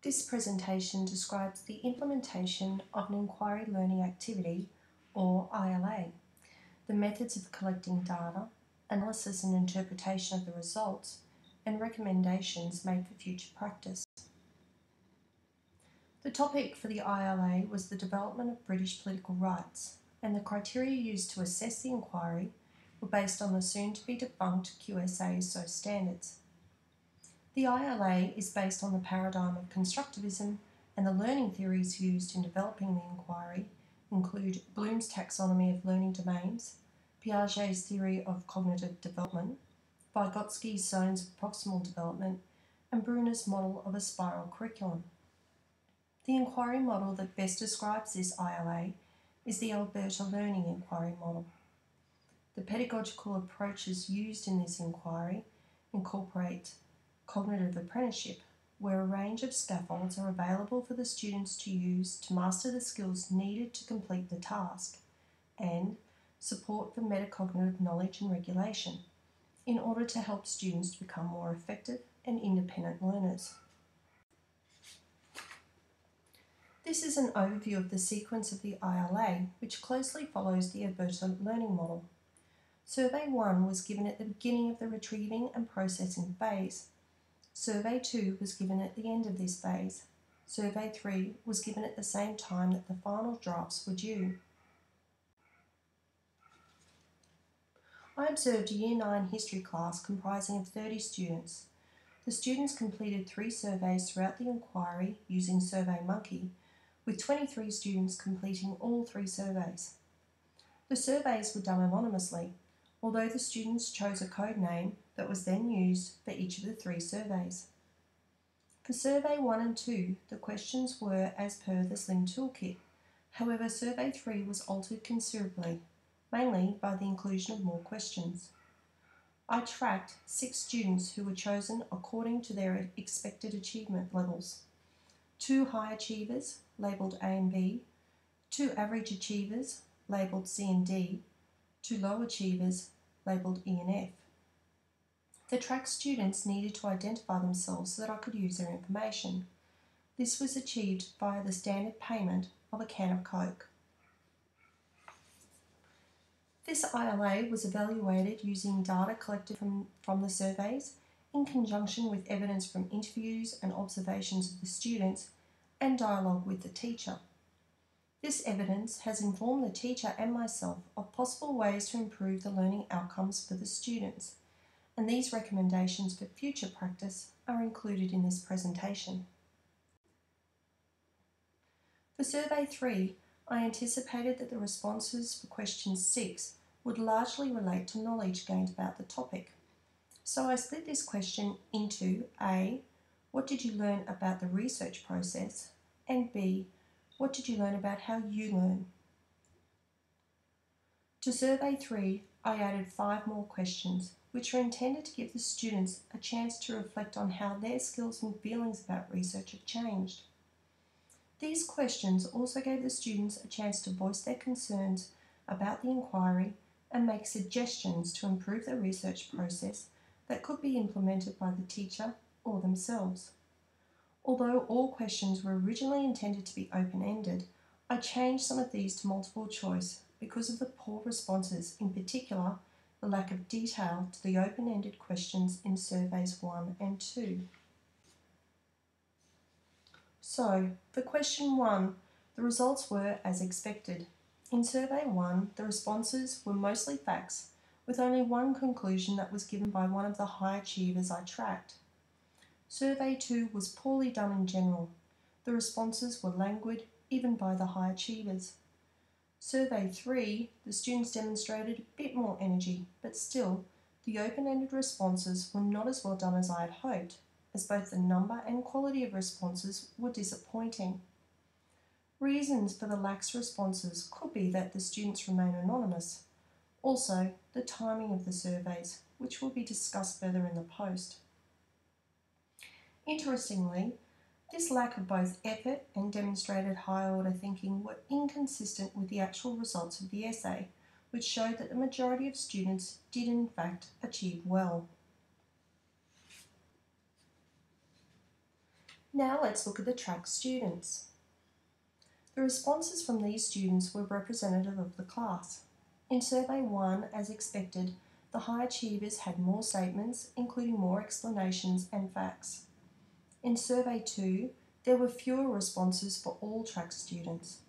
This presentation describes the implementation of an inquiry learning activity, or ILA, the methods of collecting data, analysis and interpretation of the results, and recommendations made for future practice. The topic for the ILA was the development of British political rights, and the criteria used to assess the inquiry were based on the soon-to-be-debunked QSA-SO standards. The ILA is based on the paradigm of constructivism, and the learning theories used in developing the inquiry include Bloom's taxonomy of learning domains, Piaget's theory of cognitive development, Vygotsky's zones of proximal development, and Bruner's model of a spiral curriculum. The inquiry model that best describes this ILA is the Alberta Learning Inquiry Model. The pedagogical approaches used in this inquiry incorporate cognitive apprenticeship, where a range of scaffolds are available for the students to use to master the skills needed to complete the task, and support for metacognitive knowledge and regulation, in order to help students to become more effective and independent learners. This is an overview of the sequence of the ILA, which closely follows the Alberta Learning Model. Survey 1 was given at the beginning of the retrieving and processing phase. Survey 2 was given at the end of this phase. Survey 3 was given at the same time that the final drafts were due. I observed a Year 9 history class comprising of 30 students. The students completed 3 surveys throughout the inquiry using SurveyMonkey, with 23 students completing all 3 surveys. The surveys were done anonymously, although the students chose a code name that was then used for each of the 3 surveys. For Survey 1 and 2, the questions were as per the Slim Toolkit. However, Survey 3 was altered considerably, mainly by the inclusion of more questions. I tracked 6 students who were chosen according to their expected achievement levels: 2 high achievers, labelled A and B, 2 average achievers, labelled C and D, 2 low achievers, labelled E and F. The tracked students needed to identify themselves so that I could use their information. This was achieved via the standard payment of a can of Coke. This ILA was evaluated using data collected from the surveys in conjunction with evidence from interviews and observations of the students and dialogue with the teacher. This evidence has informed the teacher and myself of possible ways to improve the learning outcomes for the students, and these recommendations for future practice are included in this presentation. For Survey 3, I anticipated that the responses for question 6 would largely relate to knowledge gained about the topic. So I split this question into A, what did you learn about the research process, and B, what did you learn about how you learn? To Survey 3, I added 5 more questions, which are intended to give the students a chance to reflect on how their skills and feelings about research have changed. These questions also gave the students a chance to voice their concerns about the inquiry and make suggestions to improve the research process that could be implemented by the teacher or themselves. Although all questions were originally intended to be open-ended, I changed some of these to multiple choice because of the poor responses, in particular the lack of detail to the open-ended questions in Surveys 1 and 2. So, for question 1, the results were as expected. In Survey 1, the responses were mostly facts, with only one conclusion that was given by one of the high achievers I tracked. Survey 2 was poorly done in general. The responses were languid, even by the high achievers. Survey 3, the students demonstrated a bit more energy, but still, the open-ended responses were not as well done as I had hoped, as both the number and quality of responses were disappointing. Reasons for the lax responses could be that the students remain anonymous. Also, the timing of the surveys, which will be discussed further in the post. Interestingly, this lack of both effort and demonstrated high-order thinking were inconsistent with the actual results of the essay, which showed that the majority of students did in fact achieve well. Now let's look at the track students. The responses from these students were representative of the class. In Survey 1, as expected, the high achievers had more statements, including more explanations and facts. In Survey 2, there were fewer responses for all track students.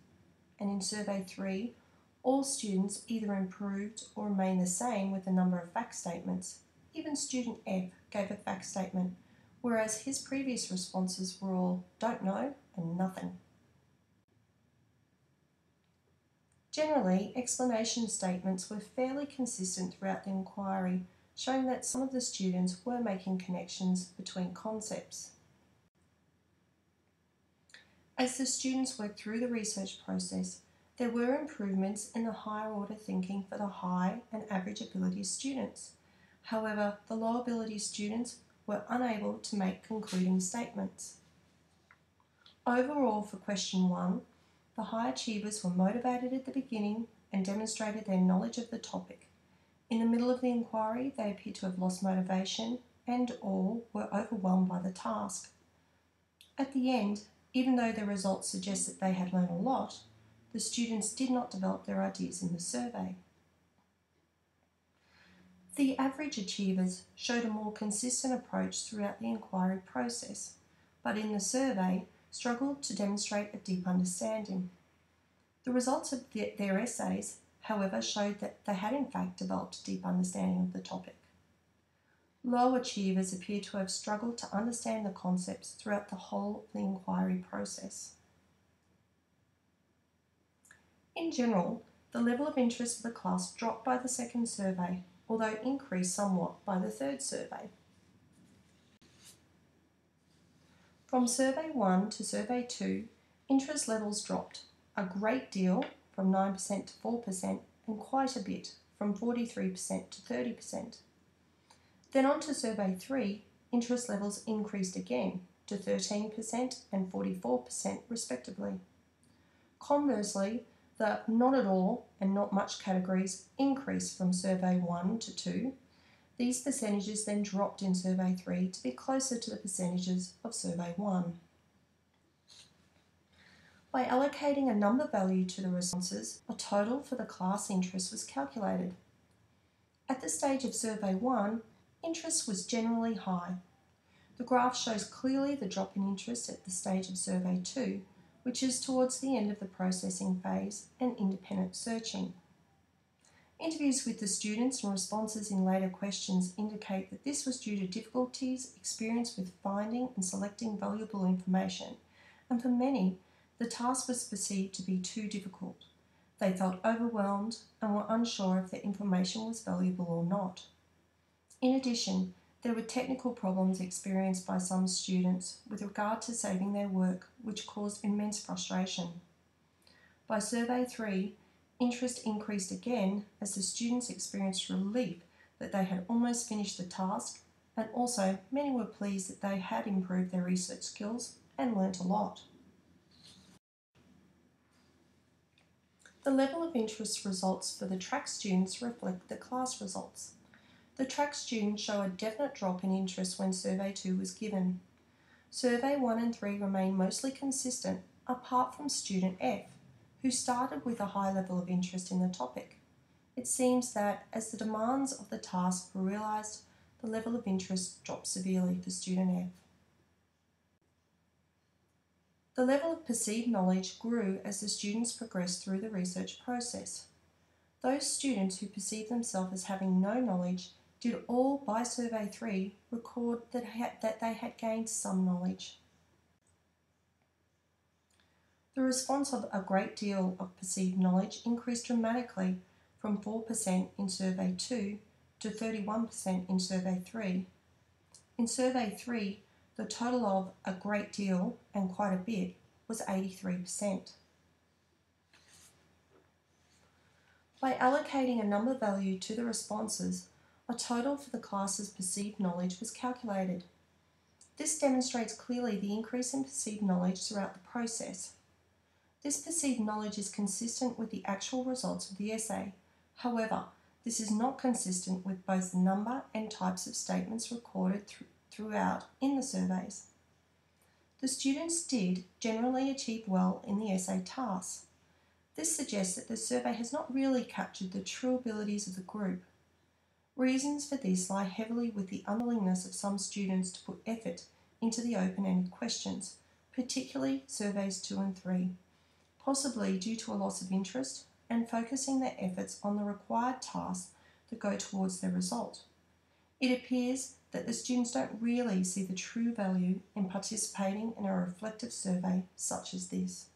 And in Survey 3, all students either improved or remained the same with the number of fact statements. Even student F gave a fact statement, whereas his previous responses were all don't know and nothing. Generally, explanation statements were fairly consistent throughout the inquiry, showing that some of the students were making connections between concepts. As the students worked through the research process, there were improvements in the higher order thinking for the high and average ability students. However, the low ability students were unable to make concluding statements. Overall, for question 1, the high achievers were motivated at the beginning and demonstrated their knowledge of the topic. In the middle of the inquiry, they appeared to have lost motivation and or were overwhelmed by the task. At the end, even though the results suggest that they had learned a lot, the students did not develop their ideas in the survey. The average achievers showed a more consistent approach throughout the inquiry process, but in the survey struggled to demonstrate a deep understanding. The results of their essays, however, showed that they had in fact developed a deep understanding of the topic. Low achievers appear to have struggled to understand the concepts throughout the whole of the inquiry process. In general, the level of interest of the class dropped by the second survey, although increased somewhat by the third survey. From Survey 1 to Survey 2, interest levels dropped a great deal from 9% to 4% and quite a bit from 43% to 30%. Then on to Survey 3, interest levels increased again to 13% and 44% respectively. Conversely, the not at all and not much categories increased from Survey 1 to 2. These percentages then dropped in Survey 3 to be closer to the percentages of Survey 1. By allocating a number value to the responses, a total for the class interest was calculated. At the stage of Survey 1, interest was generally high. The graph shows clearly the drop in interest at the stage of Survey 2, which is towards the end of the processing phase and independent searching. Interviews with the students and responses in later questions indicate that this was due to difficulties experienced with finding and selecting valuable information, and for many, the task was perceived to be too difficult. They felt overwhelmed and were unsure if the information was valuable or not. In addition, there were technical problems experienced by some students with regard to saving their work, which caused immense frustration. By Survey 3, interest increased again as the students experienced relief that they had almost finished the task, and also many were pleased that they had improved their research skills and learnt a lot. The level of interest results for the track students reflect the class results. The track students show a definite drop in interest when Survey 2 was given. Survey 1 and 3 remain mostly consistent apart from student F, who started with a high level of interest in the topic. It seems that as the demands of the task were realised, the level of interest dropped severely for student F. The level of perceived knowledge grew as the students progressed through the research process. Those students who perceived themselves as having no knowledge did all, by Survey 3, record that they had gained some knowledge. The response of a great deal of perceived knowledge increased dramatically from 4% in Survey 2 to 31% in Survey 3. In Survey 3, the total of a great deal and quite a bit was 83%. By allocating a number value to the responses, a total for the class's perceived knowledge was calculated. This demonstrates clearly the increase in perceived knowledge throughout the process. This perceived knowledge is consistent with the actual results of the essay. However, this is not consistent with both the number and types of statements recorded throughout in the surveys. the students did generally achieve well in the essay tasks. This suggests that the survey has not really captured the true abilities of the group. Reasons for this lie heavily with the unwillingness of some students to put effort into the open-ended questions, particularly surveys 2 and 3, possibly due to a loss of interest and focusing their efforts on the required tasks that go towards their result. It appears that the students don't really see the true value in participating in a reflective survey such as this.